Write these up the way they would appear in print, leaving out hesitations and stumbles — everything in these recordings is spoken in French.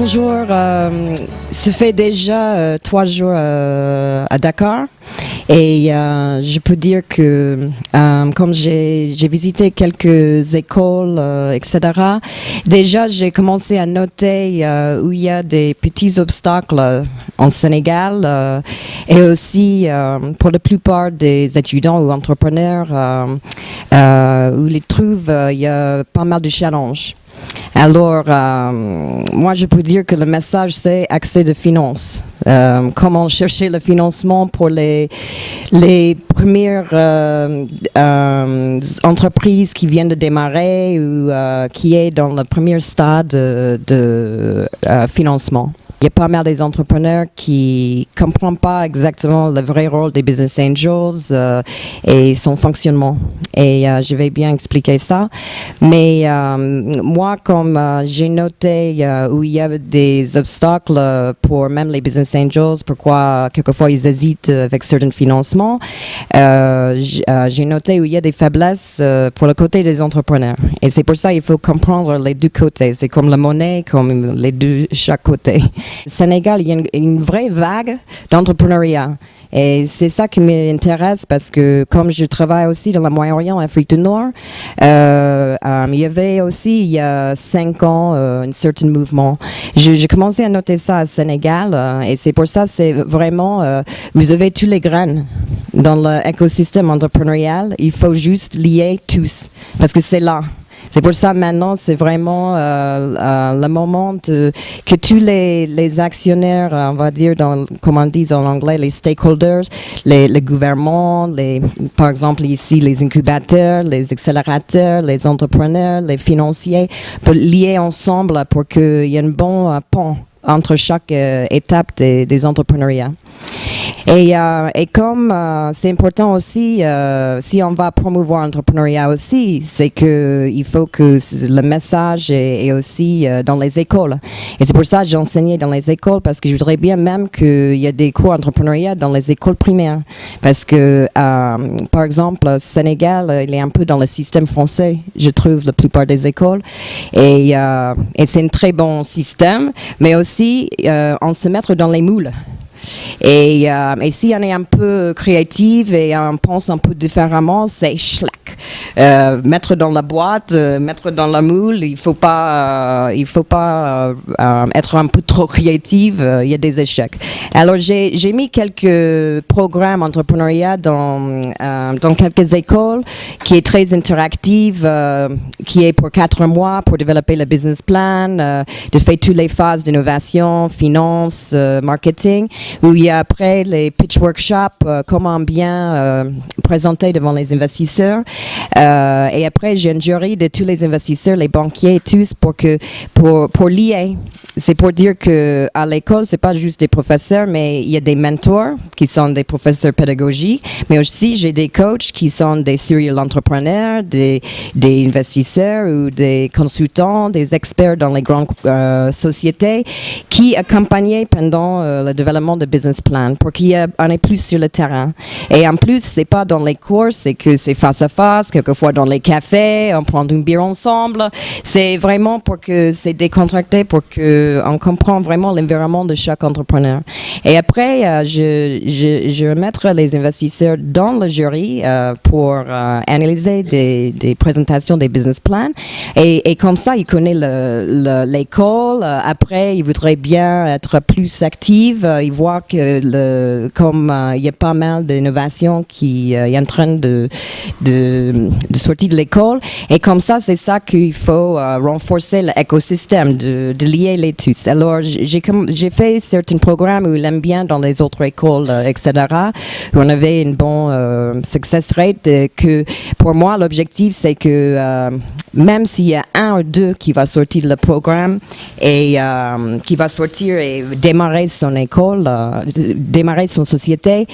bonjour. Ça fait déjà 3 jours à Dakar. Et je peux dire que comme j'ai visité quelques écoles, etc., déjà j'ai commencé à noter où il y a des petits obstacles en Sénégal et aussi pour la plupart des étudiants ou entrepreneurs où ils trouvent il y a pas mal de challenges. Alors, moi, je peux dire que le message, c'est accès de finances. Comment chercher le financement pour les premières entreprises qui viennent de démarrer ou qui est dans le premier stade de financement. Il y a pas mal des entrepreneurs qui ne comprennent pas exactement le vrai rôle des Business Angels et son fonctionnement. Et je vais bien expliquer ça. Mais moi, comme j'ai noté où il y a des obstacles pour même les Business Angels, pourquoi quelquefois ils hésitent avec certains financements, j'ai noté où il y a des faiblesses pour le côté des entrepreneurs. Et c'est pour ça qu'il faut comprendre les deux côtés. C'est comme la monnaie, comme les deux chaque côté. Au Sénégal, il y a une vraie vague d'entrepreneuriat. Et c'est ça qui m'intéresse parce que comme je travaille aussi dans le Moyen-Orient, Afrique du Nord, il y avait aussi il y a 5 ans un certain mouvement. J'ai commencé à noter ça au Sénégal et c'est pour ça c'est vraiment vous avez tous les graines dans l'écosystème entrepreneurial. Il faut juste lier tous parce que c'est là. C'est pour ça maintenant, c'est vraiment le moment que tous les actionnaires, on va dire, comme on dit en anglais, les stakeholders, les gouvernements, par exemple ici les incubateurs, les accélérateurs, les entrepreneurs, les financiers, peuvent lier ensemble pour qu'il y ait un bon pont entre chaque étape des entrepreneuriats. Et comme c'est important aussi, si on va promouvoir l'entrepreneuriat aussi, c'est qu'il faut que le message est aussi dans les écoles. Et c'est pour ça que j'ai enseigné dans les écoles, parce que je voudrais bien même qu'il y ait des cours d'entrepreneuriat dans les écoles primaires. Parce que, par exemple, au Sénégal, il est un peu dans le système français, je trouve, la plupart des écoles. Et c'est un très bon système, mais aussi, on se met dans les moules. Et si on est un peu créative et on pense un peu différemment, c'est schlack. Mettre dans la boîte, mettre dans la moule, il faut pas être un peu trop créative, il y a des échecs. Alors j'ai mis quelques programmes entrepreneuriat dans quelques écoles qui est très interactive, qui est pour 4 mois pour développer le business plan, de faire toutes les phases d'innovation, finance, marketing, où il y a après les pitch workshops, comment bien présenter devant les investisseurs. Et après, j'ai un jury de tous les investisseurs, les banquiers, tous, pour lier. C'est pour dire que à l'école, c'est pas juste des professeurs, mais il y a des mentors qui sont des professeurs pédagogiques, mais aussi j'ai des coachs qui sont des serial entrepreneurs, des investisseurs ou des consultants, des experts dans les grandes sociétés qui accompagnent pendant le développement de business plan pour qu'on ait plus sur le terrain. Et en plus, c'est pas dans les cours, c'est que c'est face à face, quelquefois dans les cafés, on prend une bière ensemble. C'est vraiment pour que c'est décontracté, pour que on comprend vraiment l'environnement de chaque entrepreneur. Et après, je vais mettre les investisseurs dans le jury pour analyser des présentations des business plans. Et comme ça, ils connaissent l'école. Après, ils voudraient bien être plus actifs. Ils voient que comme il y a pas mal d'innovations qui est en train de sortir de l'école. Et comme ça, c'est ça qu'il faut renforcer l'écosystème, de lier les tous. Alors, j'ai fait certains programmes où il aime bien dans les autres écoles, etc., où on avait une bonne success rate. Que pour moi, l'objectif, c'est que même s'il y a 1 ou 2 qui va sortir le programme et qui va sortir et démarrer son école, démarrer son société,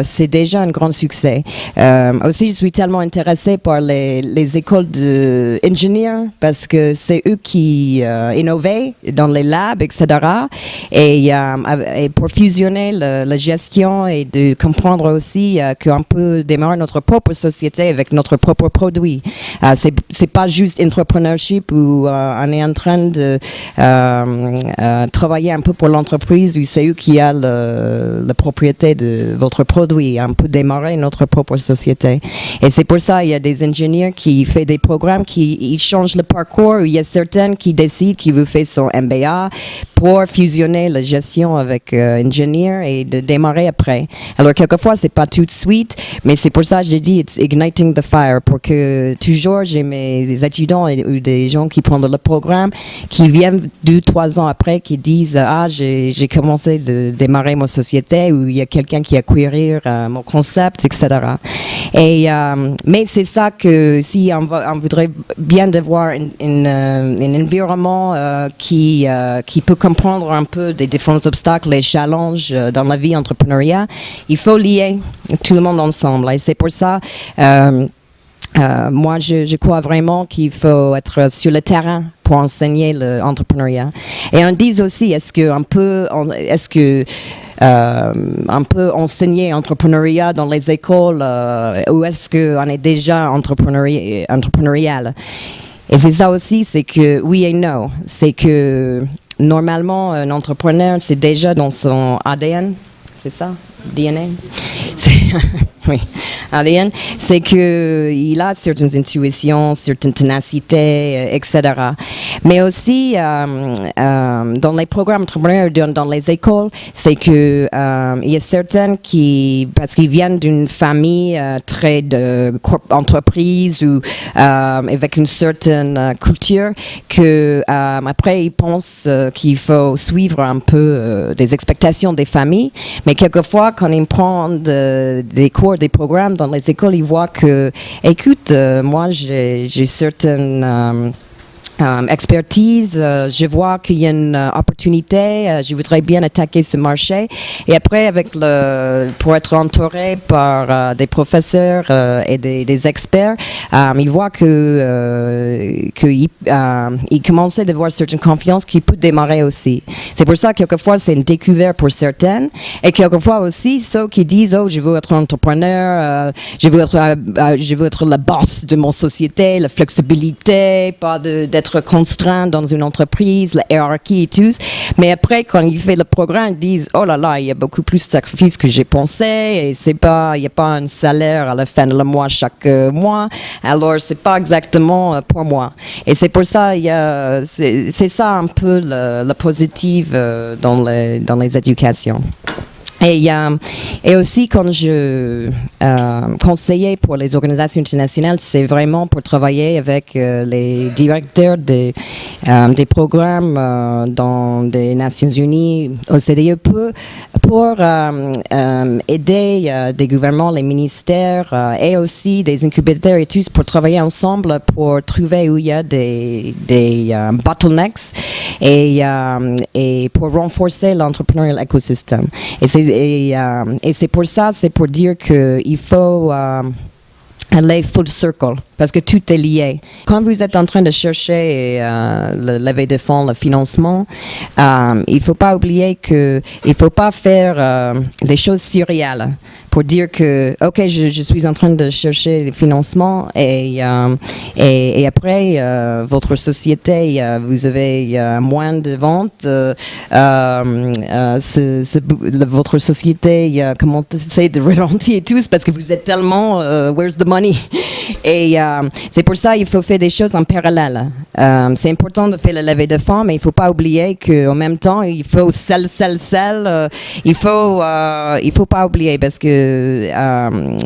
c'est déjà un grand succès. Aussi, je suis tellement intéressée par les écoles d'ingénieurs parce que c'est eux qui innovent dans les labs, etc. Et pour fusionner la gestion et de comprendre aussi qu'on peut démarrer notre propre société avec notre propre produit. C'est pas juste entrepreneurship où on est en train de travailler un peu pour l'entreprise où c'est eux qui a la propriété de votre produit. On peut démarrer notre propre société. Et c'est pour ça il y a des ingénieurs qui font des programmes qui ils changent le parcours. Il y a certains qui décident qu'ils veulent faire son MBA pour fusionner la gestion avec ingénieur et de démarrer après. Alors quelquefois c'est pas tout de suite, mais c'est pour ça que j'ai dit it's igniting the fire pour que toujours j'ai mes étudiants ou des gens qui prennent le programme qui viennent 2-3 ans après qui disent j'ai commencé de démarrer ma société ou il y a quelqu'un qui a acquérir mon concept, etc. Et mais c'est ça que si on voudrait bien devoir un environnement qui peut comprendre un peu des différents obstacles, les challenges dans la vie entrepreneuriale, il faut lier tout le monde ensemble. Et c'est pour ça moi, je crois vraiment qu'il faut être sur le terrain pour enseigner l'entrepreneuriat. Et on dit aussi, est-ce qu'on peut enseigner entrepreneuriat dans les écoles ou est-ce qu'on est déjà entrepreneurial? Et c'est ça aussi, c'est que oui et non. C'est que normalement, un entrepreneur, c'est déjà dans son ADN, c'est ça? DNA? Oui, ADN, c'est qu'il a certaines intuitions, certaines ténacités, etc. Mais aussi, dans les programmes entrepreneurs, dans les écoles, c'est que il y a certains qui, parce qu'ils viennent d'une famille très d'entreprise ou avec une certaine culture, que après ils pensent qu'il faut suivre un peu des expectations des familles. Mais quelquefois, quand ils prennent des cours, des programmes dans les écoles, ils voient que, écoute, moi j'ai certaines expertise, je vois qu'il y a une opportunité, je voudrais bien attaquer ce marché. Et après, pour être entouré par des professeurs et des experts, il voit qu'il commençait à voir certaine confiance qui peut démarrer aussi. C'est pour ça que quelquefois c'est une découverte pour certaines, et quelquefois aussi ceux qui disent je veux être entrepreneur, je veux être le boss de mon société, la flexibilité, pas d'être contraint dans une entreprise, la hiérarchie et tout. Mais après, quand ils font le programme, ils disent oh là là, il y a beaucoup plus de sacrifices que j'ai pensé et il n'y a pas un salaire à la fin de le mois chaque mois. Alors, c'est pas exactement pour moi. Et c'est pour ça, c'est ça un peu le positif dans les éducations. Et aussi, quand je conseillais pour les organisations internationales, c'est vraiment pour travailler avec les directeurs des programmes dans les Nations Unies, OCDE, pour aider des gouvernements, les ministères et aussi des incubateurs et tous pour travailler ensemble pour trouver où il y a des bottlenecks et pour renforcer l'entrepreneurial écosystème. Et c'est pour ça, c'est pour dire qu'il faut aller full circle, parce que tout est lié. Quand vous êtes en train de chercher le levée de fonds, le financement, il ne faut pas oublier qu'il ne faut pas faire des choses surréales pour dire que, OK, je suis en train de chercher le financement et après, votre société, vous avez moins de ventes, votre société commence de ralentir et tout, parce que vous êtes tellement, where's the money? Et c'est pour ça qu'il faut faire des choses en parallèle. C'est important de faire le levée de fonds, mais il ne faut pas oublier qu'en même temps, il faut sell. Il faut pas oublier, parce que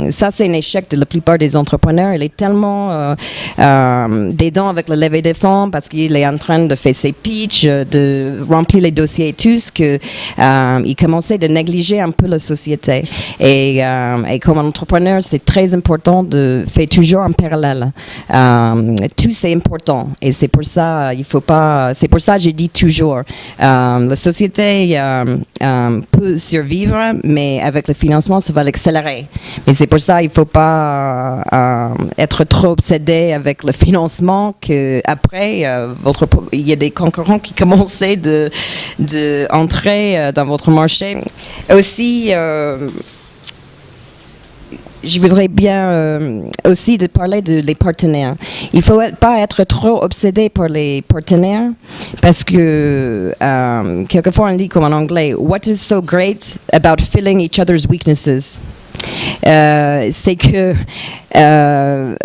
ça, c'est un échec de la plupart des entrepreneurs. Il est tellement dedans avec le levée de fonds parce qu'il est en train de faire ses pitchs, de remplir les dossiers et tout, qu'il commençait de négliger un peu la société. Et comme entrepreneur, c'est très important de faire toujours en parallèle. Tout, c'est important. Et c'est pour ça, il faut pas. C'est pour ça que j'ai dit toujours. La société peut survivre, mais avec le financement, ça va l'accélérer. Mais c'est pour ça, il ne faut pas être trop obsédé avec le financement qu'après, il y a des concurrents qui commençaient de entrer dans votre marché. Aussi, je voudrais bien aussi de parler des partenaires. Il ne faut pas être trop obsédé par les partenaires parce que quelquefois on dit comme en anglais, what is so great about filling each other's weaknesses? C'est que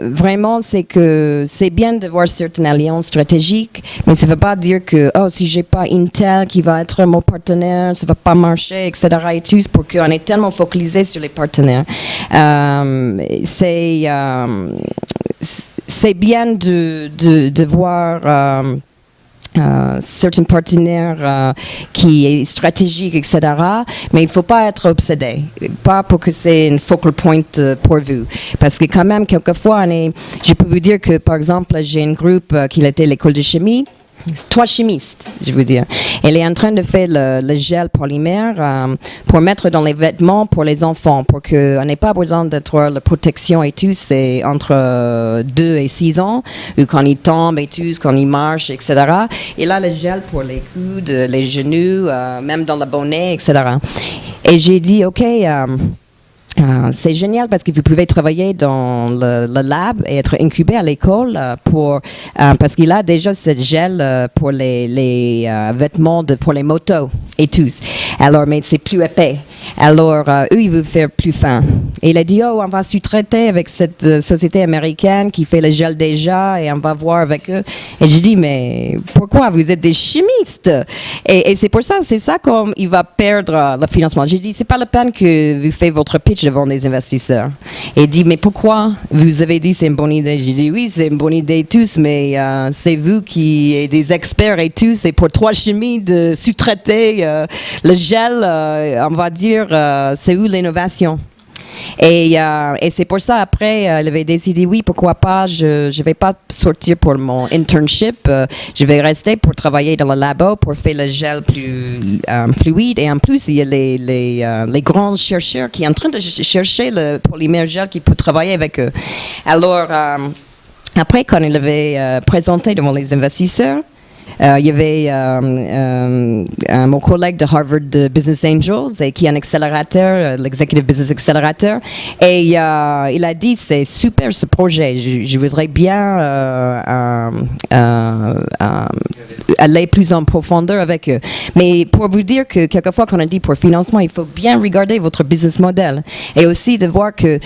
vraiment c'est que c'est bien de voir certaines alliances stratégiques, mais ça ne veut pas dire que si j'ai pas Intel qui va être mon partenaire, ça va pas marcher, etc. et tout, pour qu'on est tellement focalisé sur les partenaires. C'est bien de voir certains partenaires qui est stratégique, etc. Mais il ne faut pas être obsédé, pas pour que c'est une focal point pour vous. Parce que quand même, quelquefois, je peux vous dire que, par exemple, j'ai un groupe qui était l'école de chimie, 3 chimistes, je veux dire. Elle est en train de faire le gel polymère pour mettre dans les vêtements pour les enfants, pour qu'on n'ait pas besoin d'être la protection et tout. C'est entre 2 et 6 ans, ou quand ils tombent et tout, quand ils marchent, etc. Et là, le gel pour les coudes, les genoux, même dans le bonnet, etc. Et j'ai dit, OK, c'est génial parce que vous pouvez travailler dans le lab et être incubé à l'école parce qu'il a déjà ce gel pour les vêtements pour les motos et tous. Alors, mais c'est plus épais. Alors, eux, ils veulent faire plus fin. Et il a dit, on va sous-traiter avec cette société américaine qui fait le gel déjà et on va voir avec eux. Et j'ai dit, mais pourquoi? Vous êtes des chimistes. Et c'est pour ça, c'est ça comme il va perdre le financement. J'ai dit, c'est pas la peine que vous faites votre pitch devant des investisseurs. Et il dit, mais pourquoi? Vous avez dit c'est une bonne idée. J'ai dit, oui, c'est une bonne idée tous, mais c'est vous qui êtes des experts et tout. C'est pour 3 chimies de sous-traiter le gel, on va dire, c'est où l'innovation? Et c'est pour ça, après, elle avait décidé, oui, pourquoi pas, je ne vais pas sortir pour mon internship, je vais rester pour travailler dans le labo pour faire le gel plus fluide. Et en plus, il y a les grands chercheurs qui sont en train de chercher le polymère gel qui peut travailler avec eux. Alors, après, quand il avait présenté devant les investisseurs, il y avait mon collègue de Harvard Business Angels et qui est un accélérateur, l'Executive Business Accelerator, et il a dit c'est super ce projet, je voudrais bien aller plus en profondeur avec eux. Mais pour vous dire que quelquefois quand on dit pour financement, il faut bien regarder votre business model et aussi de voir que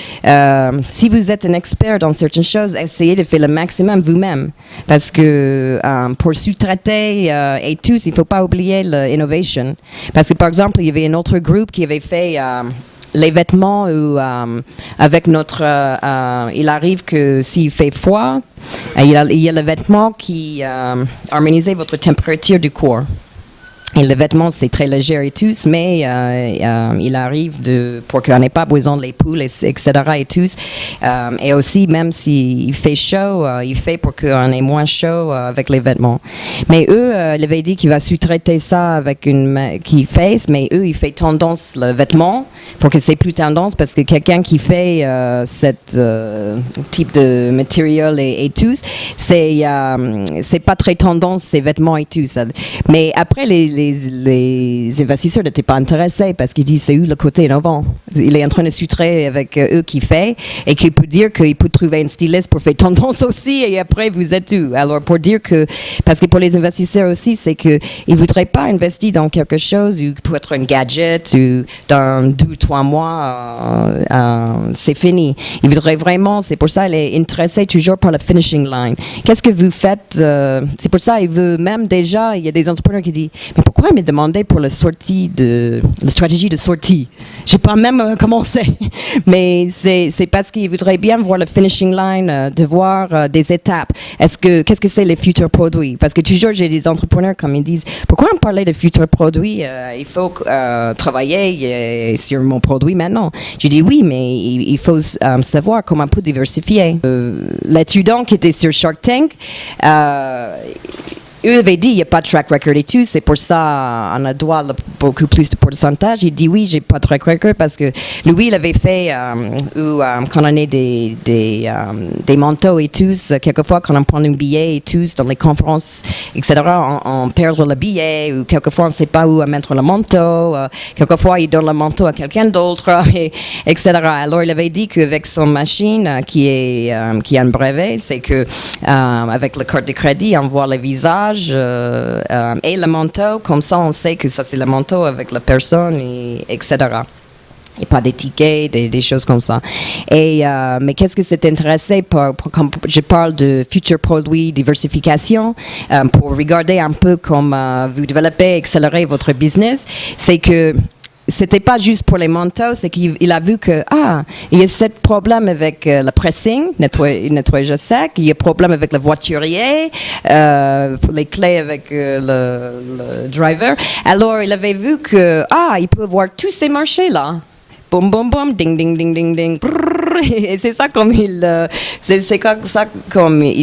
si vous êtes un expert dans certaines choses, essayez de faire le maximum vous-même parce que pour sous-traiter et tous, il ne faut pas oublier l'innovation. Parce que, par exemple, il y avait un autre groupe qui avait fait les vêtements où, avec notre... il arrive que s'il fait froid, il y a le vêtement qui harmonisait votre température du corps. Et le vêtement, c'est très léger et tout, mais il arrive pour qu'on n'ait pas besoin de les poules, etc. et tout. Et aussi, même s'il fait chaud, il fait pour qu'on ait moins chaud avec les vêtements. Mais eux, ils avaient dit qu'il va sous-traiter ça avec qui fait, mais eux, ils font tendance le vêtement pour que c'est plus tendance parce que quelqu'un qui fait cette type de matériel et tout, c'est pas très tendance ces vêtements et tout. Ça. Mais après, les investisseurs n'étaient pas intéressés parce qu'ils disent c'est où le côté innovant. Il est en train de sutrer avec eux qui fait et qui peut dire qu'il peut trouver un styliste pour faire tendance aussi et après vous êtes où. Alors pour dire que, parce que pour les investisseurs aussi, c'est qu'ils ne voudraient pas investir dans quelque chose ou peut être un gadget ou dans 2 ou 3 mois, c'est fini. Ils voudraient vraiment, c'est pour ça qu'il est intéressé toujours par la finishing line. Qu'est-ce que vous faites? C'est pour ça il veut même déjà, il y a des entrepreneurs qui disent mais pourquoi me demander pour la stratégie de sortie? J'ai pas même commencé. Mais c'est parce qu'ils voudraient bien voir le finishing line, de voir des étapes. Qu'est-ce que c'est les futurs produits? Parce que toujours j'ai des entrepreneurs comme ils disent pourquoi on parlait de futurs produits? Il faut travailler sur mon produit maintenant. Je dis oui, mais il faut savoir comment on peut diversifier. L'étudiant qui était sur Shark Tank, eux avaient dit il n'y a pas de track record et tout, c'est pour ça on a droit à beaucoup plus de pourcentage. Il dit oui, j'ai pas de track record parce que lui, il avait fait quand on a des manteaux et tout, quelquefois quand on prend un billet et tout, dans les conférences, etc., on perd le billet ou quelquefois on ne sait pas où mettre le manteau, quelquefois il donne le manteau à quelqu'un d'autre, etc. Alors il avait dit qu'avec son machine qui a un brevet, c'est que avec la carte de crédit, on voit le visage et le manteau, comme ça on sait que ça c'est le manteau avec la personne, etc. Et pas des tickets, des choses comme ça. Mais qu'est-ce que c'est intéressant quand je parle de futurs produits, diversification, pour regarder un peu comment vous développez, accélérer votre business, c'est que c'était pas juste pour les manteaux, c'est qu'il a vu que il y a ce problème avec le pressing, nettoyage sec, il y a problème avec le voiturier, les clés avec le driver. Alors il avait vu que il peut voir tous ces marchés là. Boum, boum, boum, ding, ding, ding, ding, ding. Et c'est ça comme il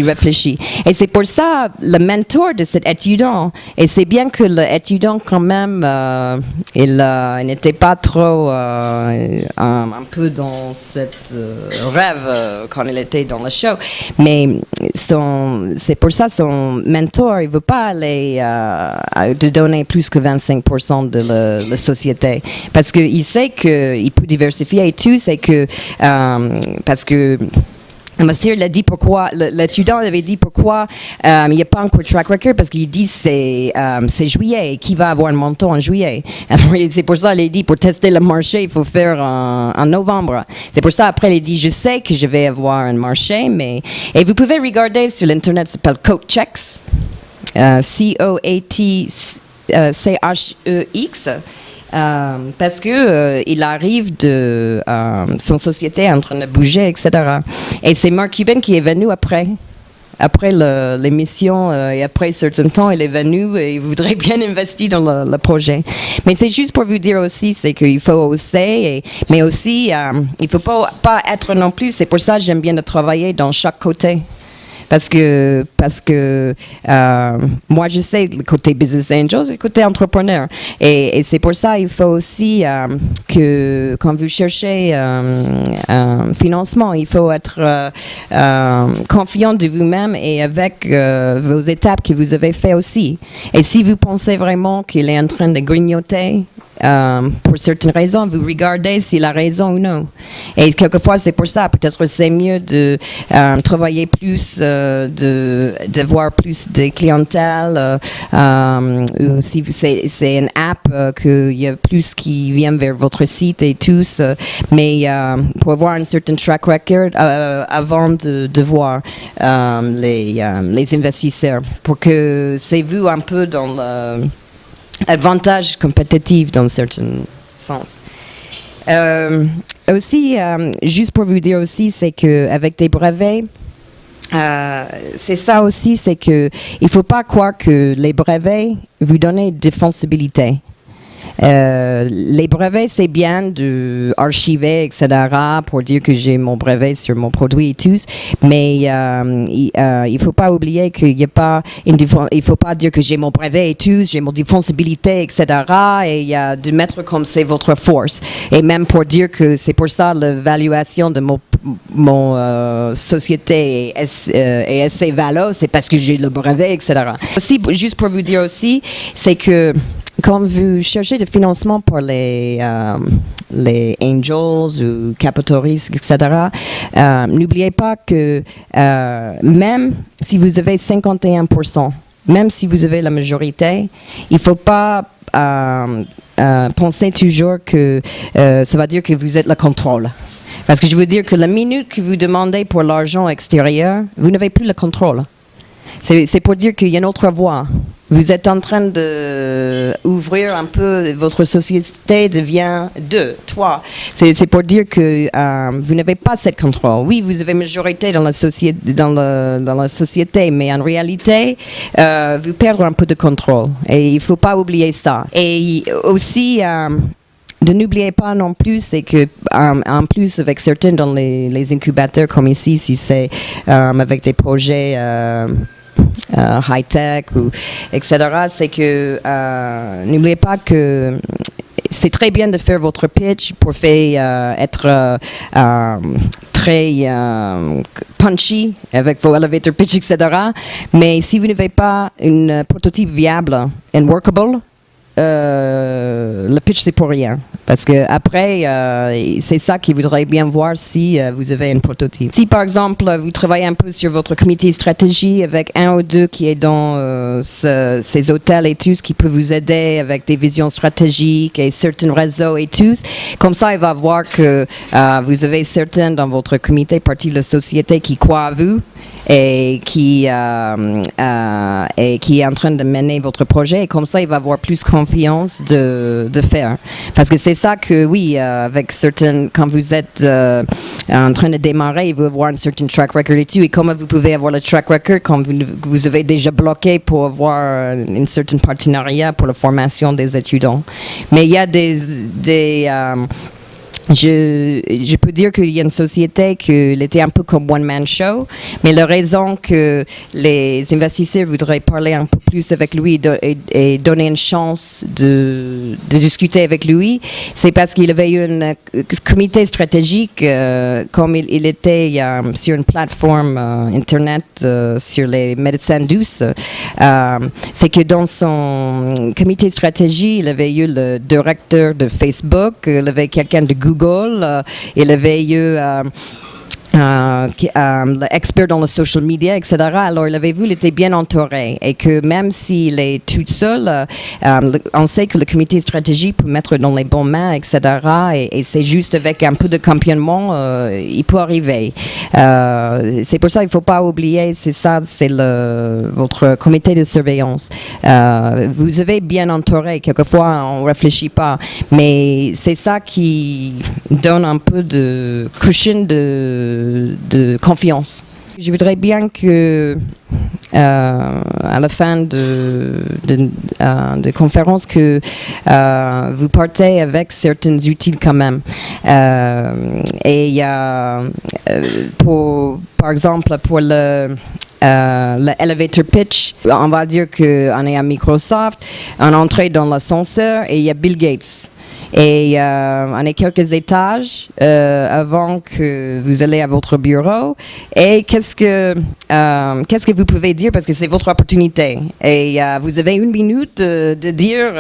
réfléchit. Et c'est pour ça le mentor de cet étudiant. Et c'est bien que l'étudiant quand même, il n'était pas trop un peu dans cette rêve quand il était dans le show. Mais c'est pour ça son mentor, il veut pas aller de donner plus que 25% de la société, parce qu'il sait qu'il peut diversifier et tout, c'est que parce que le monsieur l'a dit pourquoi, l'étudiant avait dit pourquoi il n'y a pas encore track record, parce qu'il dit c'est juillet, qui va avoir un manteau en juillet. Alors c'est pour ça qu'il a dit pour tester le marché, il faut faire en novembre. C'est pour ça après il a dit je sais que je vais avoir un marché, et vous pouvez regarder sur l'internet, ça s'appelle Coatcheks, COATCHEX. Parce que il arrive de son société en train de bouger, etc. Et c'est Mark Cuban qui est venu après l'émission et après un certain temps, il est venu et il voudrait bien investir dans le projet. Mais c'est juste pour vous dire aussi, c'est qu'il faut oser, mais aussi il faut pas être non plus. C'est pour ça que j'aime bien de travailler dans chaque côté. Parce que moi, je sais le côté business angel, le côté entrepreneur. Et c'est pour ça qu'il faut aussi que quand vous cherchez un financement, il faut être confiant de vous-même et avec vos étapes que vous avez fait aussi. Et si vous pensez vraiment qu'il est en train de grignoter, pour certaines raisons, vous regardez s'il a raison ou non. Et quelquefois, c'est pour ça, peut-être c'est mieux de travailler plus, de voir plus de clientèle, ou si c'est une app, qu'il y a plus qui viennent vers votre site et tous, mais pour avoir un certain track record avant de voir les investisseurs, pour que c'est vu un peu dans le avantage compétitif dans un certain sens. Aussi, juste pour vous dire aussi, c'est qu'avec des brevets, c'est ça aussi, c'est que il faut pas croire que les brevets vous donnent défensibilité. Les brevets, c'est bien d'archiver, etc., pour dire que j'ai mon brevet sur mon produit et tout, mais il faut pas oublier qu'il y a pas il faut pas dire que j'ai mon brevet et tout, j'ai mon défensibilité, etc., et de mettre comme c'est votre force, et même pour dire que c'est pour ça l'évaluation de mon société est assez valable, c'est parce que j'ai le brevet, etc. Aussi, juste pour vous dire aussi, c'est que quand vous cherchez de financement pour les angels ou capital risques, etc., n'oubliez pas que même si vous avez 51%, même si vous avez la majorité, il ne faut pas penser toujours que ça va dire que vous êtes le contrôle. Parce que je veux dire que la minute que vous demandez pour l'argent extérieur, vous n'avez plus le contrôle. C'est pour dire qu'il y a une autre voie. Vous êtes en train d'ouvrir un peu, votre société devient 2, 3. C'est pour dire que vous n'avez pas ce contrôle. Oui, vous avez majorité dans la société, mais en réalité, vous perdez un peu de contrôle. Et il ne faut pas oublier ça. Et aussi, de n'oubliez pas non plus, c'est que en plus avec certains dans les incubateurs comme ici, si c'est avec des projets high-tech, etc., c'est que n'oubliez pas que c'est très bien de faire votre pitch pour faire être très punchy avec vos elevator pitch, etc. Mais si vous n'avez pas une prototype viable and workable, le pitch c'est pour rien, parce que après c'est ça qu'il voudrait bien voir si vous avez un prototype. Si par exemple vous travaillez un peu sur votre comité stratégie avec un ou deux qui est dans ces hôtels et tout, qui peut vous aider avec des visions stratégiques et certains réseaux et tout, comme ça il va voir que vous avez certains dans votre comité, partie de la société qui croient à vous et qui est en train de mener votre projet, et comme ça il va avoir plus confiance de faire, parce que c'est ça que oui, avec certains, quand vous êtes en train de démarrer, il veut avoir un certain track record et tout, et comment vous pouvez avoir le track record quand vous avez déjà bloqué pour avoir une certaine partenariat pour la formation des étudiants. Mais il y a je peux dire qu'il y a une société qui était un peu comme one-man show, mais la raison que les investisseurs voudraient parler un peu plus avec lui et donner une chance de discuter avec lui, c'est parce qu'il avait eu un comité stratégique, comme il était sur une plateforme Internet sur les médecins douces. C'est que dans son comité stratégie, il avait eu le directeur de Facebook, il avait quelqu'un de Google, il avait eu l'expert dans le social media, etc. Alors, il avait vu, il était bien entouré, et que même s'il est tout seul, on sait que le comité stratégique peut mettre dans les bonnes mains, etc. Et c'est juste avec un peu de campionnement, il peut arriver. C'est pour ça qu'il ne faut pas oublier, c'est ça, c'est votre comité de surveillance. Vous avez bien entouré, quelquefois on ne réfléchit pas, mais c'est ça qui donne un peu de cushion de confiance. Je voudrais bien que à la fin de conférence que vous partez avec certains outils quand même. Et il y a, par exemple, pour le elevator pitch, on va dire qu'on est à Microsoft, on entre dans l'ascenseur et il y a Bill Gates. Et on est quelques étages avant que vous allez à votre bureau. Et qu'est-ce que vous pouvez dire, parce que c'est votre opportunité. Et vous avez 1 minute de dire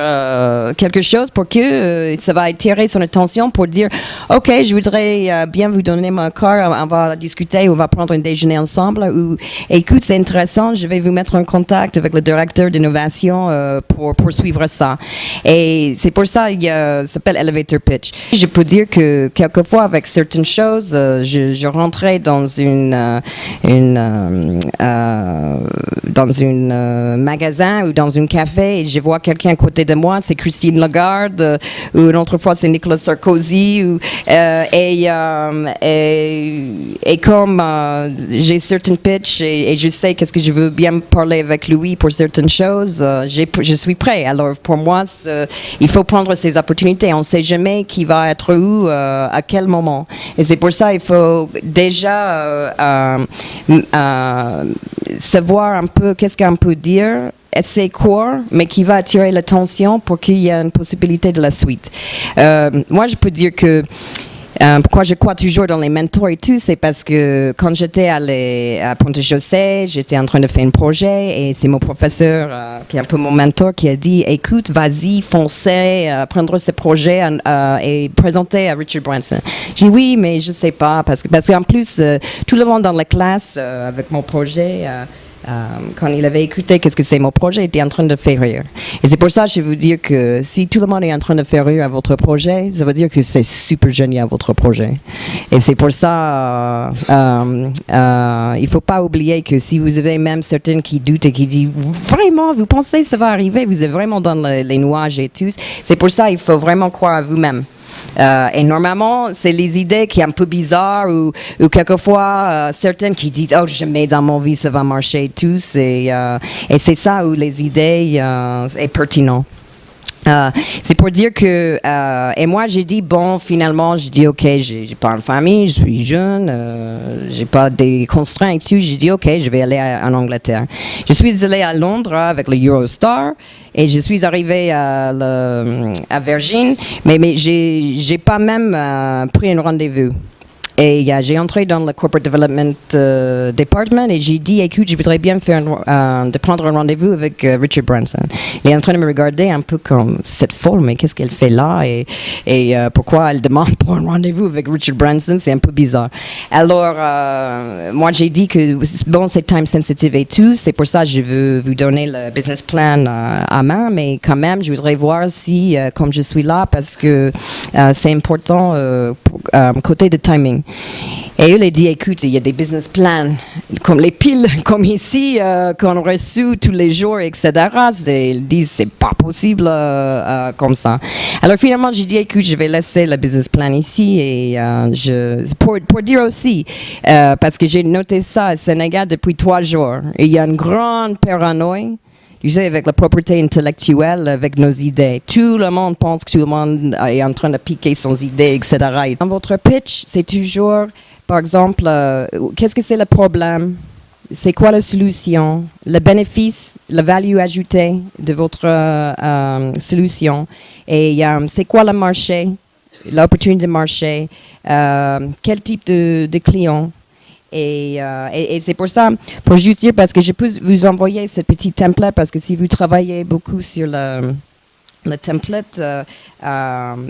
quelque chose pour que ça va attirer son attention pour dire « Ok, je voudrais bien vous donner mon corps, on va discuter, on va prendre un déjeuner ensemble. » Ou « Écoute, c'est intéressant, je vais vous mettre en contact avec le directeur d'innovation pour poursuivre ça. » Et c'est pour ça qu'il s'appelle elevator pitch. Je peux dire que quelquefois avec certaines choses, je rentrais dans une magasin ou dans un café et je vois quelqu'un à côté de moi, c'est Christine Lagarde, ou une autre fois c'est Nicolas Sarkozy, et comme j'ai certains pitch et je sais qu'est-ce que je veux bien parler avec lui pour certaines choses, je suis prêt. Alors pour moi, il faut prendre ces opportunités. On ne sait jamais qui va être où, à quel moment. Et c'est pour ça qu'il faut déjà savoir un peu qu'est-ce qu'on peut dire, assez court, mais qui va attirer l'attention pour qu'il y ait une possibilité de la suite. Moi, je peux dire que pourquoi je crois toujours dans les mentors et tout, c'est parce que quand j'étais à Pont-de-Chaussée, j'étais en train de faire un projet et c'est mon professeur, qui est un peu mon mentor, qui a dit « Écoute, vas-y, foncez, prendre ce projet et présenter à Richard Branson. » J'ai dit « Oui, mais je ne sais pas, parce qu'en plus, tout le monde dans la classe, avec mon projet... quand il avait écouté qu'est-ce que c'est mon projet, il était en train de faire rire. Et c'est pour ça que je vais vous dire que si tout le monde est en train de faire rire à votre projet, ça veut dire que c'est super génial votre projet. Et c'est pour ça, il ne faut pas oublier que si vous avez même certains qui doutent et qui disent vraiment, vous pensez que ça va arriver, vous êtes vraiment dans les nuages et tout, c'est pour ça qu'il faut vraiment croire à vous-même. Et normalement, c'est les idées qui sont un peu bizarres ou quelquefois certaines qui disent « Oh, jamais dans mon vie ça va marcher tous » et c'est ça où les idées sont pertinentes. C'est pour dire que et moi j'ai dit bon finalement j'ai dit ok j'ai pas une famille, je suis jeune, j'ai pas des contraintes et tout, j'ai dit ok je vais aller en Angleterre. Je suis allée à Londres avec le Eurostar et je suis arrivée à Virgin, mais j'ai pas même pris un rendez-vous. Et j'ai entré dans le Corporate Development Department et j'ai dit, écoute, je voudrais bien de prendre un rendez-vous avec Richard Branson. Il est en train de me regarder un peu comme cette folle, mais qu'est-ce qu'elle fait là et pourquoi elle demande pour un rendez-vous avec Richard Branson, c'est un peu bizarre. Alors, moi, j'ai dit que, bon, c'est time sensitive et tout, c'est pour ça que je veux vous donner le business plan à main, mais quand même, je voudrais voir si, comme je suis là, parce que c'est important côté de timing. Et eux, ils dit, écoute, il y a des business plans, comme les piles, comme ici, qu'on reçoit tous les jours, etc. Ils disent, c'est pas possible comme ça. Alors finalement, j'ai dit, écoute, je vais laisser le business plan ici et pour dire aussi, parce que j'ai noté ça au Sénégal depuis 3 jours, il y a une grande paranoïa. Tu sais, avec la propriété intellectuelle, avec nos idées. Tout le monde pense que tout le monde est en train de piquer son idée, etc. Et dans votre pitch, c'est toujours, par exemple, qu'est-ce que c'est le problème? C'est quoi la solution? Le bénéfice, la value ajoutée de votre solution? Et c'est quoi le marché? L'opportunité de marché? Quel type de client? Et c'est pour ça, pour juste dire, parce que je peux vous envoyer ce petit template, parce que si vous travaillez beaucoup sur le template,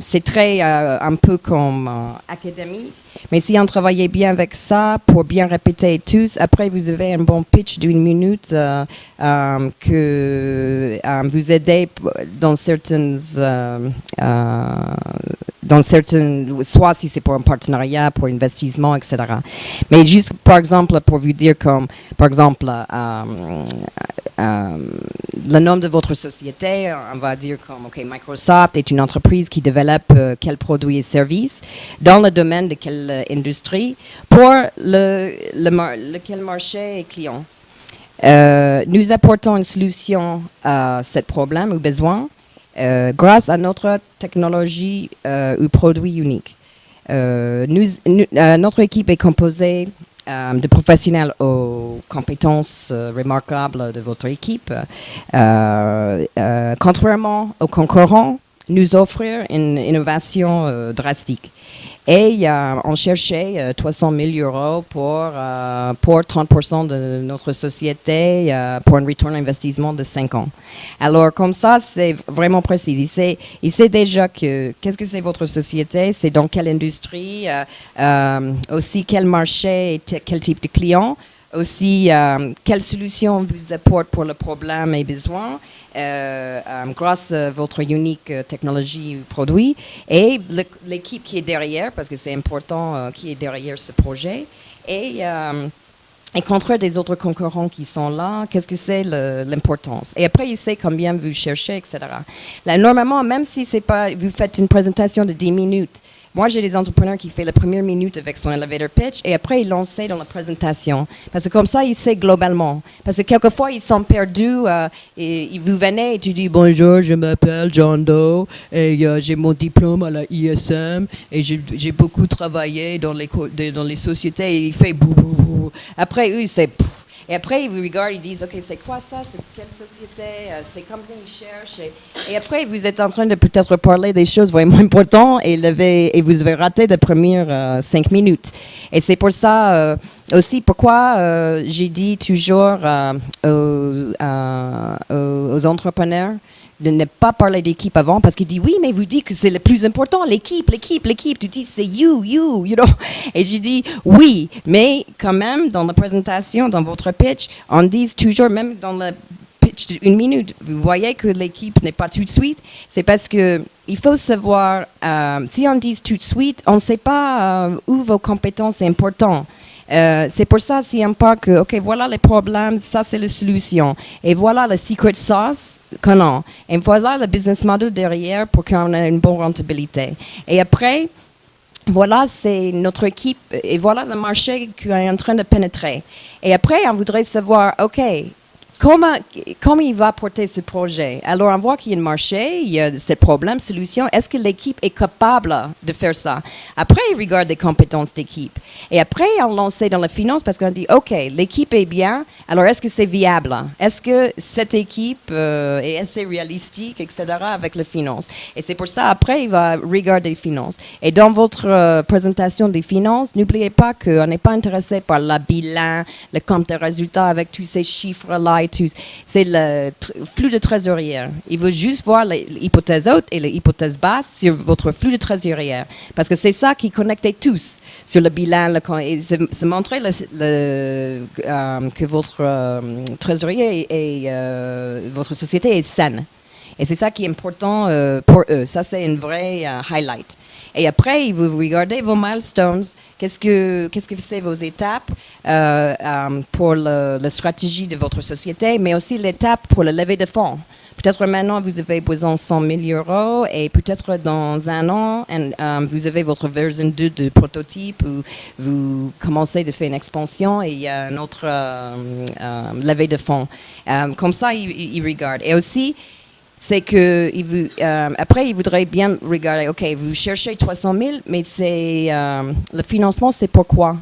c'est très un peu comme académique, mais si on travaillait bien avec ça, pour bien répéter tous, après vous avez un bon pitch d'une minute que vous aidez dans certaines... soit si c'est pour un partenariat, pour investissement, etc. Mais juste, par exemple, pour vous dire comme, par exemple, le nom de votre société, on va dire comme, OK, Microsoft est une entreprise qui développe quels produits et services dans le domaine de quelle industrie pour lequel marché et client. Nous apportons une solution à ce problème ou besoin grâce à notre technologie ou produit unique. Notre équipe est composée de professionnels aux compétences remarquables de votre équipe. Contrairement aux concurrents, nous offrons une innovation drastique. Et on cherchait 300 000 euros pour 30% de notre société pour un return investissement de 5 ans. Alors, comme ça, c'est vraiment précis. Il sait déjà qu'est-ce que c'est votre société, c'est dans quelle industrie, aussi quel marché et quel type de client. Aussi, quelle solution vous apporte pour le problème et besoin grâce à votre unique technologie ou produit et l'équipe qui est derrière, parce que c'est important qui est derrière ce projet et contre des autres concurrents qui sont là, qu'est-ce que c'est l'importance. Et après, il sait combien vous cherchez, etc. Là, normalement, même si c'est pas, vous faites une présentation de 10 minutes, moi, j'ai des entrepreneurs qui font la première minute avec son elevator pitch et après, ils lancent dans la présentation. Parce que comme ça, ils savent globalement. Parce que quelquefois, ils sont perdus et vous venez et tu dis « Bonjour, je m'appelle John Doe et j'ai mon diplôme à la ISM et j'ai beaucoup travaillé dans les sociétés. » Et il fait « bou, bou, bou. » Après, eux, c'est « Et après, ils vous regardent, ils disent, OK, c'est quoi ça? C'est quelle société? C'est combien ils cherchent? Et après, vous êtes en train de peut-être parler des choses vraiment importantes et vous avez raté les premières 5 minutes. Et c'est pour ça aussi pourquoi j'ai dit toujours aux entrepreneurs de ne pas parler d'équipe avant, parce qu'il dit oui, mais vous dites que c'est le plus important, l'équipe. Tu dis c'est you know. Et j'ai dit oui, mais quand même, dans la présentation, dans votre pitch, on dit toujours, même dans le pitch d'une minute, vous voyez que l'équipe n'est pas tout de suite, c'est parce que il faut savoir, si on dit tout de suite, on ne sait pas où vos compétences sont importantes. C'est pour ça, si on parle que, OK, voilà les problèmes, ça c'est la solution. Et voilà le secret sauce qu'on a. Et voilà le business model derrière pour qu'on ait une bonne rentabilité. Et après, voilà, c'est notre équipe et voilà le marché qu'on est en train de pénétrer. Et après, on voudrait savoir, OK, comment il va porter ce projet? Alors, on voit qu'il y a un marché, il y a ce problème, solution. Est-ce que l'équipe est capable de faire ça? Après, il regarde les compétences d'équipe. Et après, on lance dans la finance parce qu'on dit, OK, l'équipe est bien, alors est-ce que c'est viable? Est-ce que cette équipe est assez réalistique, etc., avec la finance? Et c'est pour ça, après, il va regarder les finances. Et dans votre présentation des finances, n'oubliez pas qu'on n'est pas intéressé par le bilan, le compte de résultats avec tous ces chiffres-là. C'est le flux de trésorerie. Il veut juste voir l'hypothèse haute et l'hypothèse basse sur votre flux de trésorerie. Parce que c'est ça qui connecte tous sur le bilan. Et c'est montrer que votre trésorier et votre société est saine. Et c'est ça qui est important pour eux. Ça, c'est une vraie highlight. Et après, vous regardez vos milestones. Qu'est-ce que c'est vos étapes pour la stratégie de votre société, mais aussi l'étape pour la levée de fonds. Peut-être maintenant, vous avez besoin de 100 000 € et peut-être dans un an, vous avez votre version 2 de prototype où vous commencez de faire une expansion et il y a une autre levée de fonds. Comme ça, ils regardent. Et aussi, c'est que après, il voudrait bien regarder, OK, vous cherchez 300 000, mais c'est le financement, c'est pourquoi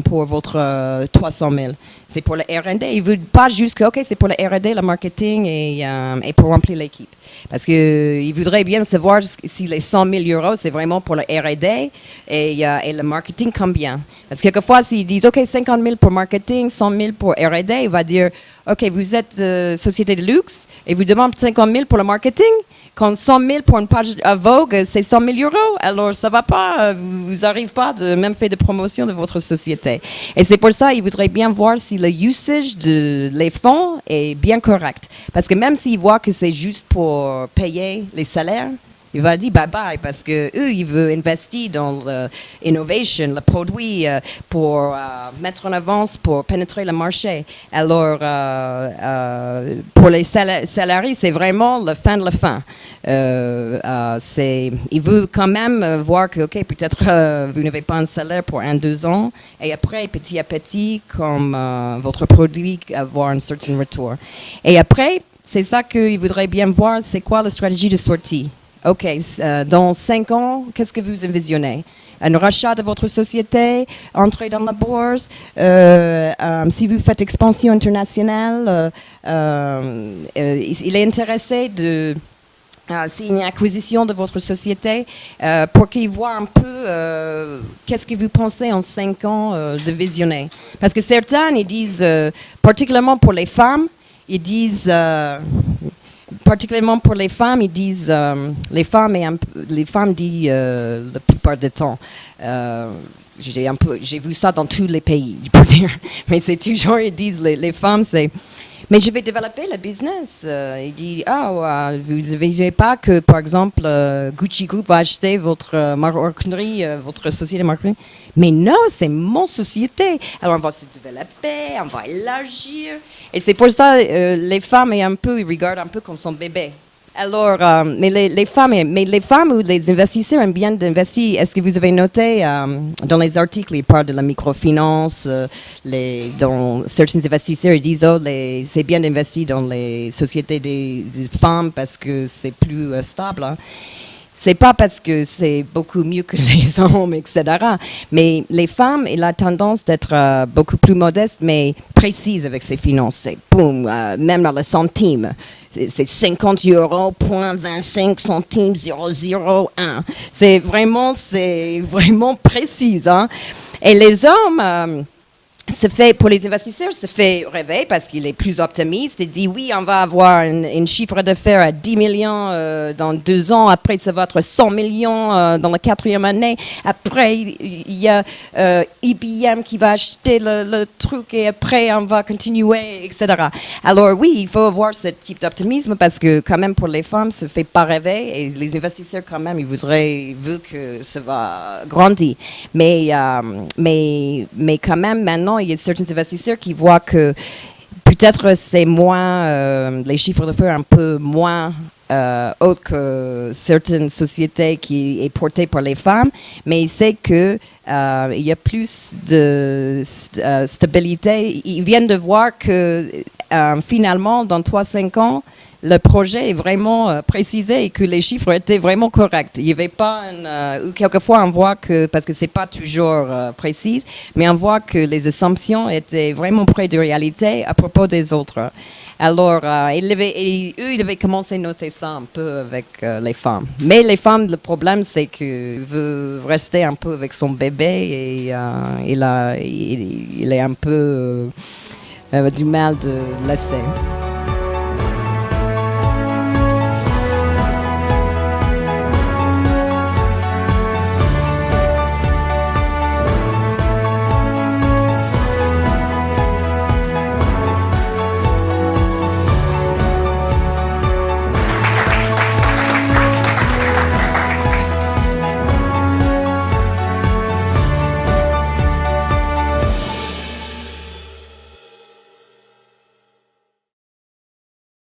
pour votre 300 000. C'est pour le R&D. Il ne veut pas juste que, OK, c'est pour le R&D, le marketing et pour remplir l'équipe. Parce qu'il voudrait bien savoir si les 100 000 €, c'est vraiment pour le R&D et le marketing, combien. Parce que quelquefois, s'ils disent, OK, 50 000 pour marketing, 100 000 pour R&D, il va dire, OK, vous êtes société de luxe et vous demandez 50 000 pour le marketing. Quand 100 000 pour une page à Vogue, c'est 100 000 €. Alors, ça va pas. Vous n'arrivez pas de même faire de promotion de votre société. Et c'est pour ça qu'il voudrait bien voir si le usage les fonds est bien correct. Parce que même s'il voit que c'est juste pour payer les salaires, il va dire bye-bye parce que eux, ils veulent investir dans l'innovation, le produit pour mettre en avance, pour pénétrer le marché. Alors, pour les salariés, c'est vraiment la fin de la fin. Il veut quand même voir que, OK, peut-être vous n'avez pas un salaire pour 1-2 ans et après, petit à petit, comme votre produit, avoir un certain retour. Et après, c'est ça qu'il voudrait bien voir, c'est quoi la stratégie de sortie. OK, dans 5 ans, qu'est-ce que vous envisionnez? Un rachat de votre société, entrer dans la bourse, si vous faites expansion internationale, il est intéressé de... c'est une acquisition de votre société pour qu'il voit un peu qu'est-ce que vous pensez en 5 ans de visionner. Parce que certains, ils disent, particulièrement pour les femmes, ils disent... particulièrement pour les femmes, ils disent, les femmes disent la plupart du temps, j'ai vu ça dans tous les pays, je peux dire, mais c'est toujours, ils disent, les femmes, c'est, mais je vais développer le business. Il dit, vous ne savez pas que, par exemple, Gucci Group va acheter votre maroquinerie, votre société de maroquinerie. Mais non, c'est mon société. Alors, on va se développer, on va élargir. Et c'est pour ça, les femmes, ils regardent un peu comme son bébé. Alors, mais les femmes ou les investisseurs aiment bien d'investir. Est-ce que vous avez noté dans les articles, ils parlent de la microfinance, dans certains investisseurs ils disent c'est bien d'investir dans les sociétés des femmes parce que c'est plus stable. Hein. C'est pas parce que c'est beaucoup mieux que les hommes, etc. Mais les femmes, elles ont tendance d'être beaucoup plus modestes, mais précises avec ses finances. C'est boum, même dans le centime. C'est 50 €, 0,25 centimes, 0,01. C'est vraiment précis. Hein? Et les hommes... pour les investisseurs, ça fait rêver parce qu'il est plus optimiste. Il dit oui, on va avoir un chiffre d'affaires à 10 millions dans 2 ans. Après, ça va être 100 millions dans la 4e année. Après, il y a IBM qui va acheter le truc et après, on va continuer, etc. Alors oui, il faut avoir ce type d'optimisme parce que quand même pour les femmes, ça ne fait pas rêver et les investisseurs quand même, ils veulent que ça va grandir. Mais quand même, maintenant, il y a certains investisseurs qui voient que peut-être c'est moins, les chiffres d'affaires un peu moins autre que certaines sociétés qui est portée par les femmes, mais il sait que il y a plus de stabilité. Ils viennent de voir que finalement, dans 3-5 ans, le projet est vraiment précisé et que les chiffres étaient vraiment corrects. Il n'y avait pas quelquefois on voit que, parce que c'est pas toujours précis, mais on voit que les assumptions étaient vraiment près de réalité à propos des autres. Alors, ils avaient commencé à noter ça un peu avec les femmes. Mais les femmes, le problème, c'est qu'elles veulent rester un peu avec son bébé et il est un peu du mal de laisser.